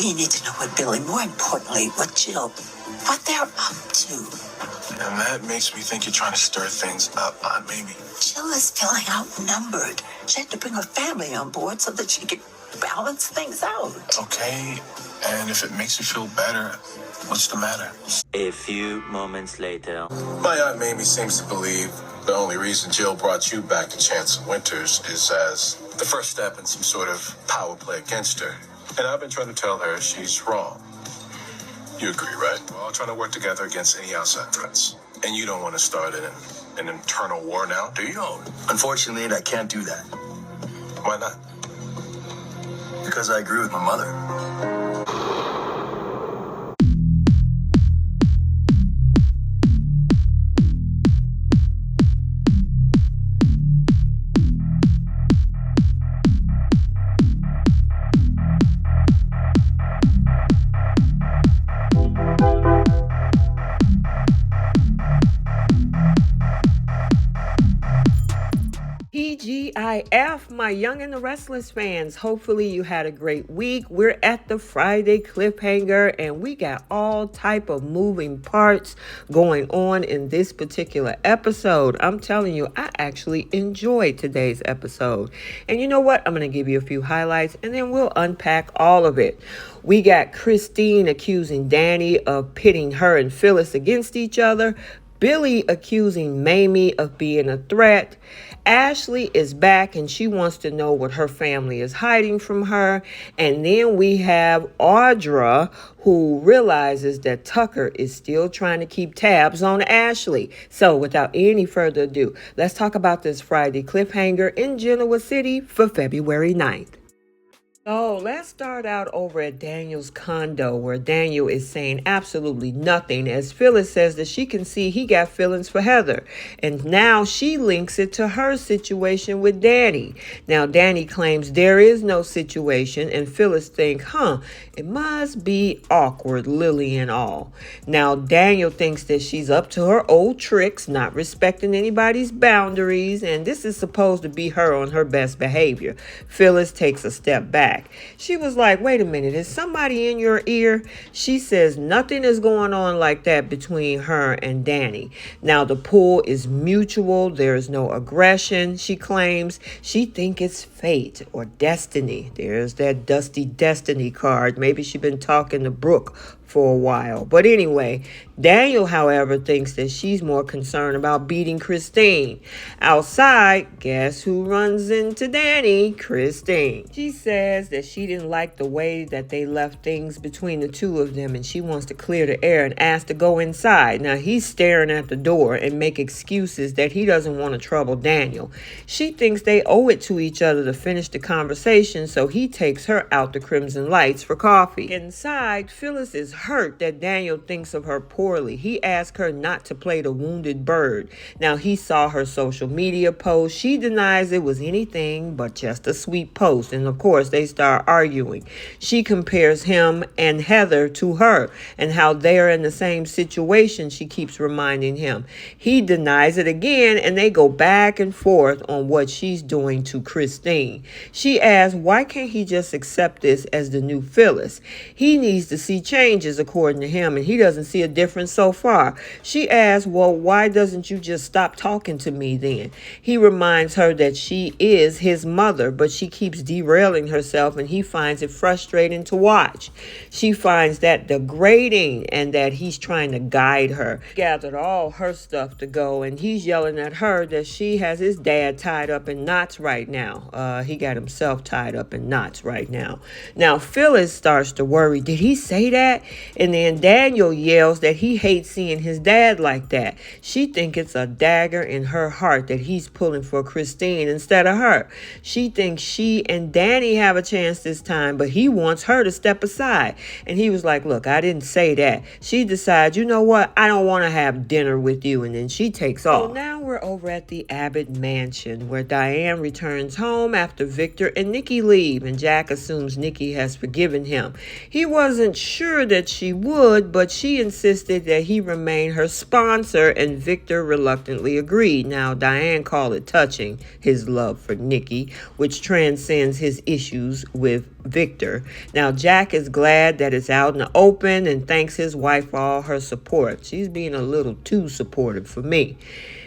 We need to know what Billy, more importantly, what Jill, what they're up to. And that makes me think you're trying to stir things up, Aunt Mamie. Jill is feeling outnumbered. She had to bring her family on board so that she could balance things out. Okay, and if it makes you feel better, what's the matter? A few moments later. My Aunt Mamie seems to believe the only reason Jill brought you back to Chance Winters is as the first step in some sort of power play against her. And I've been trying to tell her she's wrong. You agree, right? We're all trying to work together against any outside threats. And you don't want to start an internal war now, do you? Unfortunately, I can't do that. Why not? Because I agree with my mother. TGIF, my Young and the Restless fans. Hopefully you had a great week. We're at the Friday cliffhanger and we got all type of moving parts going on in this particular episode. I'm telling you, I actually enjoyed today's episode. And you know what? I'm going to give you a few highlights and then we'll unpack all of it. We got Christine accusing Danny of pitting her and Phyllis against each other. Billy accusing Mamie of being a threat. Ashley is back and she wants to know what her family is hiding from her. And then we have Audrey, who realizes that Tucker is still trying to keep tabs on Ashley. So without any further ado, let's talk about this Friday cliffhanger in Genoa City for February 9th. So let's start out over at Daniel's condo where Daniel is saying absolutely nothing as Phyllis says that she can see he got feelings for Heather. And now she links it to her situation with Danny. Now Danny claims there is no situation and Phyllis thinks, it must be awkward, Lily and all. Now Daniel thinks that she's up to her old tricks, not respecting anybody's boundaries, and this is supposed to be her on her best behavior. Phyllis takes a step back. She was like, wait a minute, is somebody in your ear? She says nothing is going on like that between her and Danny. Now the pull is mutual. There is no aggression, she claims. She thinks it's fate or destiny. There's that dusty destiny card. Maybe she's been talking to Brooke for a while. But anyway, Daniel, however, thinks that she's more concerned about beating Christine. Outside, guess who runs into Danny? Christine. She says that she didn't like the way that they left things between the two of them and she wants to clear the air and asks to go inside. Now he's staring at the door and make excuses that he doesn't want to trouble Daniel. She thinks they owe it to each other to finish the conversation, so he takes her out to Crimson Lights for coffee. Inside, Phyllis is hurt that Daniel thinks of her poorly. He asked her not to play the wounded bird. Now he saw her social media post. She denies it was anything but just a sweet post. And of course they start arguing. She compares him and Heather to her and how they're in the same situation, she keeps reminding him. He denies it again and they go back and forth on what she's doing to Christine. She asks, why can't he just accept this as the new Phyllis? He needs to see changes according to him, and he doesn't see a difference so far. She asks, well, why doesn't you just stop talking to me then? He reminds her that she is his mother, but she keeps derailing herself, and he finds it frustrating to watch. She finds that degrading and that he's trying to guide her. Gathered all her stuff to go, and he's yelling at her that she has his dad tied up in knots right now. He got himself tied up in knots right now. Now, Phyllis starts to worry. Did he say that? And then Daniel yells that he hates seeing his dad like that. She thinks it's a dagger in her heart that he's pulling for Christine instead of her. She thinks she and Danny have a chance this time, but he wants her to step aside. And he was like, look, I didn't say that. She decides, you know what? I don't want to have dinner with you. And then she takes off. So now we're over at the Abbott mansion where Diane returns home after Victor and Nikki leave. And Jack assumes Nikki has forgiven him. He wasn't sure that she would, but she insisted that he remain her sponsor, and Victor reluctantly agreed. Now, Diane called it touching, his love for Nikki, which transcends his issues with Victor. Now, Jack is glad that it's out in the open and thanks his wife for all her support. She's being a little too supportive for me.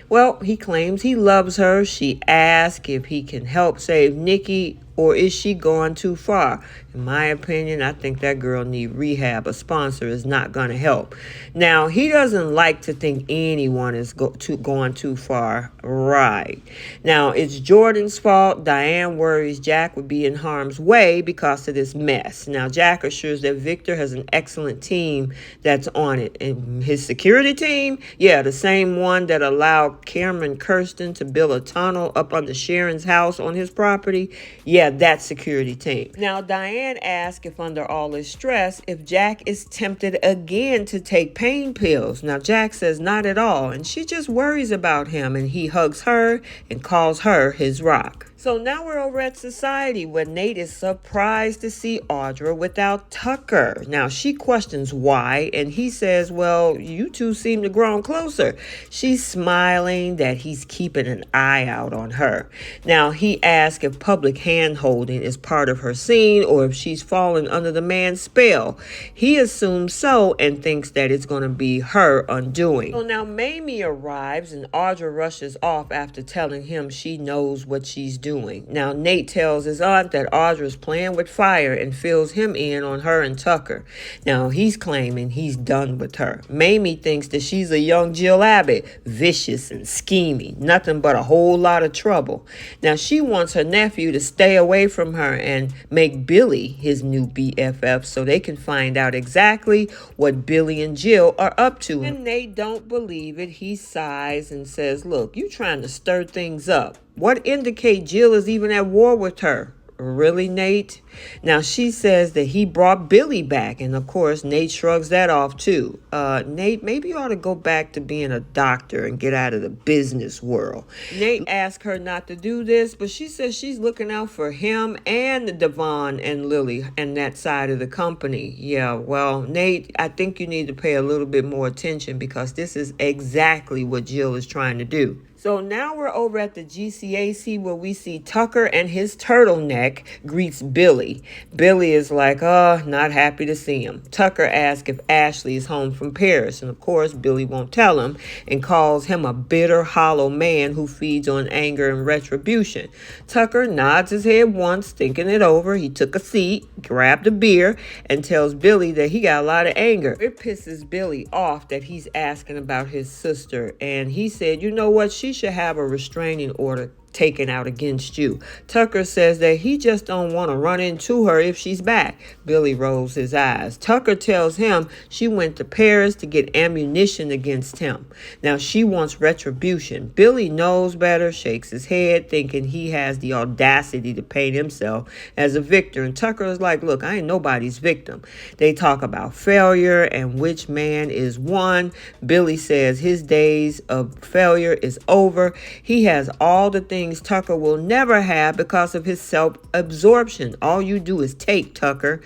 Well, he claims he loves her. She asks if he can help save Nikki, or is she going too far? In my opinion, I think that girl need rehab. A sponsor is not going to help. Now, he doesn't like to think anyone is going too far. Right. Now, it's Jordan's fault. Diane worries Jack would be in harm's way because of this mess. Now, Jack assures that Victor has an excellent team that's on it. And his security team, yeah, the same one that allowed Cameron Kirsten to build a tunnel up under Sharon's house on his property. Yeah, that security team. Now, Diane asked if under all this stress, if Jack is tempted again to take pain pills. Now, Jack says not at all, and she just worries about him, and he hugs her and calls her his rock. So now we're over at Society, where Nate is surprised to see Audrey without Tucker. Now, she questions why, and he says, well, you two seem to grown closer. She's smiling that he's keeping an eye out on her. Now, he asks if public hand-holding is part of her scene or if she's fallen under the man's spell. He assumes so and thinks that it's going to be her undoing. So now Mamie arrives, and Audrey rushes off after telling him she knows what she's doing. Now, Nate tells his aunt that Audrey's playing with fire and fills him in on her and Tucker. Now, he's claiming he's done with her. Mamie thinks that she's a young Jill Abbott, vicious and scheming, nothing but a whole lot of trouble. Now, she wants her nephew to stay away from her and make Billy his new BFF so they can find out exactly what Billy and Jill are up to. And Nate don't believe it. He sighs and says, look, you trying to stir things up. What indicate Jill is even at war with her? Really, Nate? Now, she says that he brought Billy back, and of course, Nate shrugs that off too. Nate, maybe you ought to go back to being a doctor and get out of the business world. Nate asks her not to do this, but she says she's looking out for him and Devon and Lily and that side of the company. Yeah, well, Nate, I think you need to pay a little bit more attention because this is exactly what Jill is trying to do. So now we're over at the GCAC where we see Tucker and his turtleneck greets Billy. Billy is like, not happy to see him. Tucker asks if Ashley is home from Paris. And of course, Billy won't tell him and calls him a bitter, hollow man who feeds on anger and retribution. Tucker nods his head once, thinking it over. He took a seat, grabbed a beer, and tells Billy that he got a lot of anger. It pisses Billy off that he's asking about his sister. And he said, you know what? She should have a restraining order taken out against you. Tucker says that he just don't want to run into her if she's back. Billy rolls his eyes. Tucker tells him she went to Paris to get ammunition against him. Now she wants retribution. Billy knows better, shakes his head, thinking he has the audacity to paint himself as a victor. And Tucker is like, look, I ain't nobody's victim. They talk about failure and which man is one. Billy says his days of failure is over. He has all the things Tucker will never have because of his self-absorption. All you do is take, Tucker.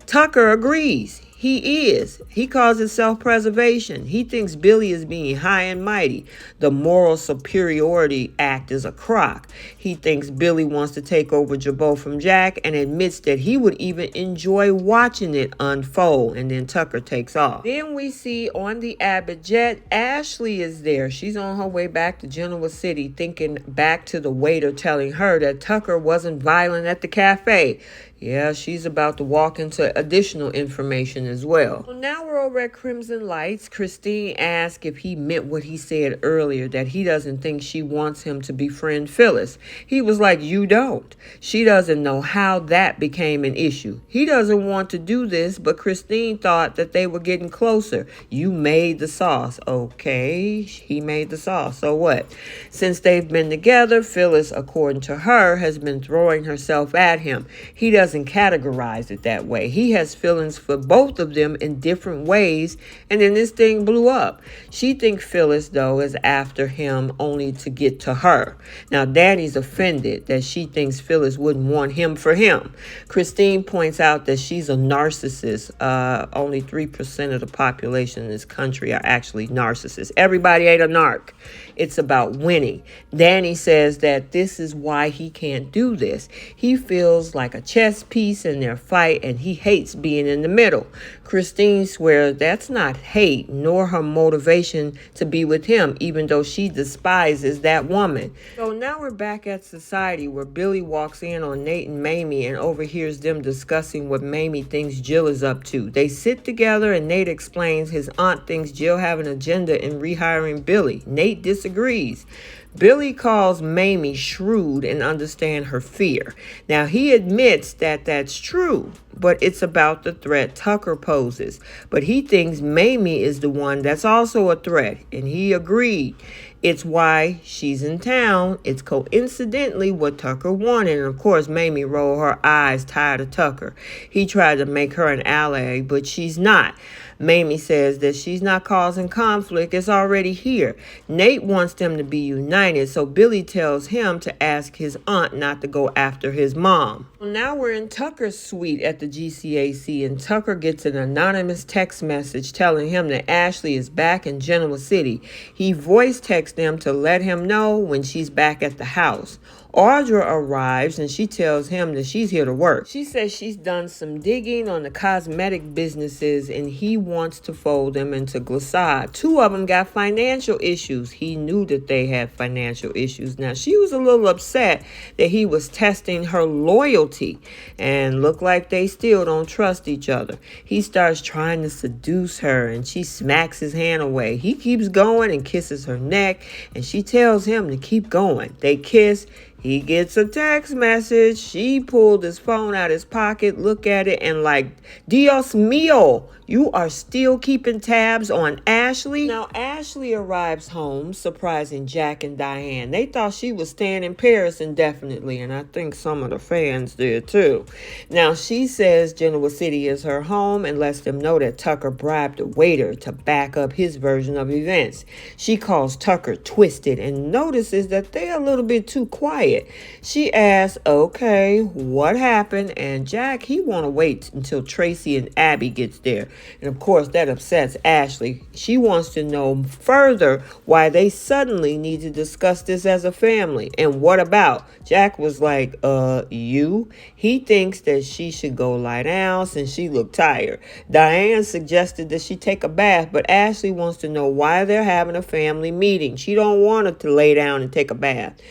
Tucker agrees. He is. He calls it self-preservation. He thinks Billy is being high and mighty. The moral superiority act is a crock. He thinks Billy wants to take over Jabot from Jack and admits that he would even enjoy watching it unfold. And then Tucker takes off. Then we see on the Abbott jet, Ashley is there. She's on her way back to Genoa City, thinking back to the waiter telling her that Tucker wasn't violent at the cafe. Yeah, she's about to walk into additional information as well. So now we're over at Crimson Lights. Christine asked if he meant what he said earlier, that he doesn't think she wants him to befriend Phyllis. He was like, you don't. She doesn't know how that became an issue. He doesn't want to do this, but Christine thought that they were getting closer. You made the sauce. Okay, he made the sauce. So what? Since they've been together, Phyllis, according to her, has been throwing herself at him. He doesn't categorize it that way. He has feelings for both of them in different ways, and then this thing blew up. She thinks Phyllis, though, is after him only to get to her. Now, Danny's offended that she thinks Phyllis wouldn't want him for him. Christine points out that she's a narcissist. Only 3% of the population in this country are actually narcissists. Everybody ain't a narc. It's about winning. Danny says that this is why he can't do this. He feels like a chess piece in their fight, and he hates being in the middle. Christine swears that's not hate, nor her motivation to be with him, even though she despises that woman. So now we're back at society, where Billy walks in on Nate and Mamie and overhears them discussing what Mamie thinks Jill is up to. They sit together, and Nate explains his aunt thinks Jill have an agenda in rehiring Billy. Nate disagrees. Billy calls Mamie shrewd and understands her fear. Now, he admits that that's true, but it's about the threat Tucker poses. But he thinks Mamie is the one that's also a threat, and he agreed. It's why she's in town. It's coincidentally what Tucker wanted. And of course, Mamie rolled her eyes, tired of Tucker. He tried to make her an ally, but she's not. Mamie says that she's not causing conflict. It's already here. Nate wants them to be united, so Billy tells him to ask his aunt not to go after his mom. Now we're in Tucker's suite at the GCAC, and Tucker gets an anonymous text message telling him that Ashley is back in Genoa City. He voice texts them to let him know when she's back at the house. Audrey arrives, and she tells him that she's here to work. She says she's done some digging on the cosmetic businesses, and he wants to fold them into Glissade. Two of them got financial issues. He knew that they had financial issues. Now, she was a little upset that he was testing her loyalty, and looked like they still don't trust each other. He starts trying to seduce her, and she smacks his hand away. He keeps going and kisses her neck, and she tells him to keep going. They kiss. He gets a text message. She pulled his phone out of his pocket, look at it, and like, Dios mío, you are still keeping tabs on Ashley? Now, Ashley arrives home, surprising Jack and Diane. They thought she was staying in Paris indefinitely, and I think some of the fans did too. Now, she says Genoa City is her home and lets them know that Tucker bribed a waiter to back up his version of events. She calls Tucker twisted and notices that they're a little bit too quiet. She asks, okay, what happened? And Jack, he want to wait until Tracy and Abby gets there. And of course, that upsets Ashley. She wants to know further why they suddenly need to discuss this as a family. And what about? Jack was like, you? He thinks that she should go lie down since she looked tired. Diane suggested that she take a bath, but Ashley wants to know why they're having a family meeting. She don't want her to lay down and take a bath.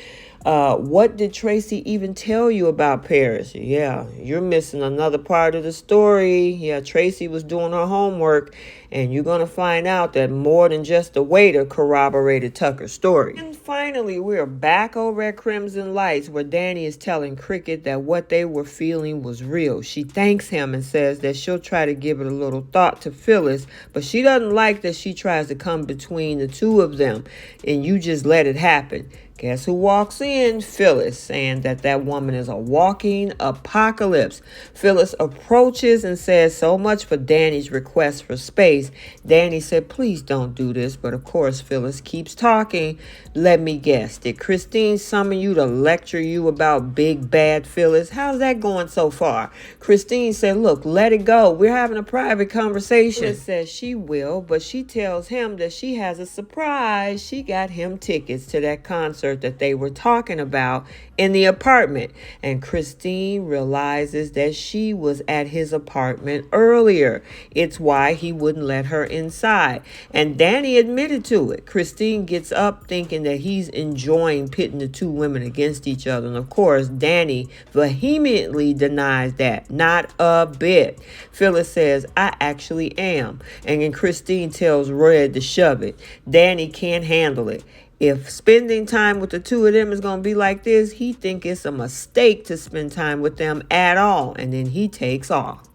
What did Tracy even tell you about Paris? Yeah, you're missing another part of the story. Yeah, Tracy was doing her homework, and you're going to find out that more than just the waiter corroborated Tucker's story. And finally, we're back over at Crimson Lights, where Danny is telling Cricket that what they were feeling was real. She thanks him and says that she'll try to give it a little thought to Phyllis, but she doesn't like that she tries to come between the two of them, and you just let it happen. Guess who walks in? Phyllis, saying that that woman is a walking apocalypse. Phyllis approaches and says, so much for Danny's request for space. Danny said, please don't do this. But of course, Phyllis keeps talking. Let me guess. Did Christine summon you to lecture you about big bad Phyllis? How's that going so far? Christine said, look, let it go. We're having a private conversation. Phyllis says she will, but she tells him that she has a surprise. She got him tickets to that concert that they were talking about in the apartment, and Christine realizes that she was at his apartment earlier. It's why he wouldn't let her inside, and Danny admitted to it. Christine gets up thinking that he's enjoying pitting the two women against each other, and of course Danny vehemently denies that. Not a bit. Phyllis says, I actually am, and then Christine tells Red to shove it. Danny can't handle it. If spending time with the two of them is going to be like this, he think it's a mistake to spend time with them at all. And then he takes off.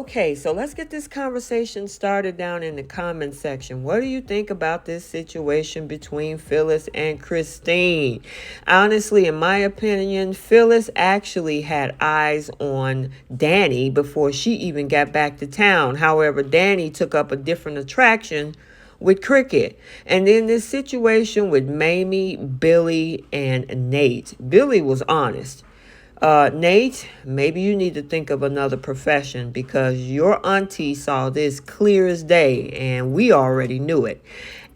Okay, so let's get this conversation started down in the comment section. What do you think about this situation between Phyllis and Christine? Honestly, in my opinion, Phyllis actually had eyes on Danny before she even got back to town. However, Danny took up a different attraction with Cricket. And then this situation with Mamie, Billy, and Nate. Billy was honest. Nate, maybe you need to think of another profession because your auntie saw this clear as day and we already knew it.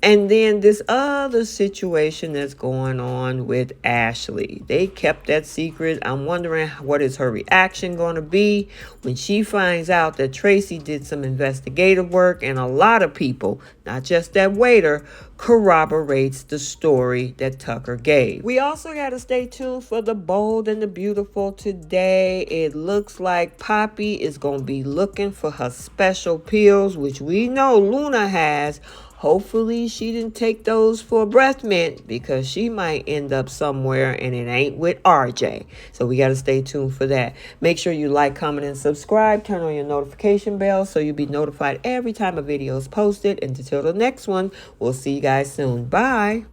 And then this other situation that's going on with Ashley. They kept that secret. I'm wondering what is her reaction going to be when she finds out that Tracy did some investigative work and a lot of people, not just that waiter, corroborates the story that Tucker gave. We also got to stay tuned for the bold and the beautiful today. It looks like Poppy is going to be looking for her special pills, which we know Luna has. Hopefully she didn't take those for breath mint because she might end up somewhere and it ain't with RJ. So we got to stay tuned for that. Make sure you like, comment, and subscribe. Turn on your notification bell so you'll be notified every time a video is posted. And until the next one, we'll see you guys soon. Bye.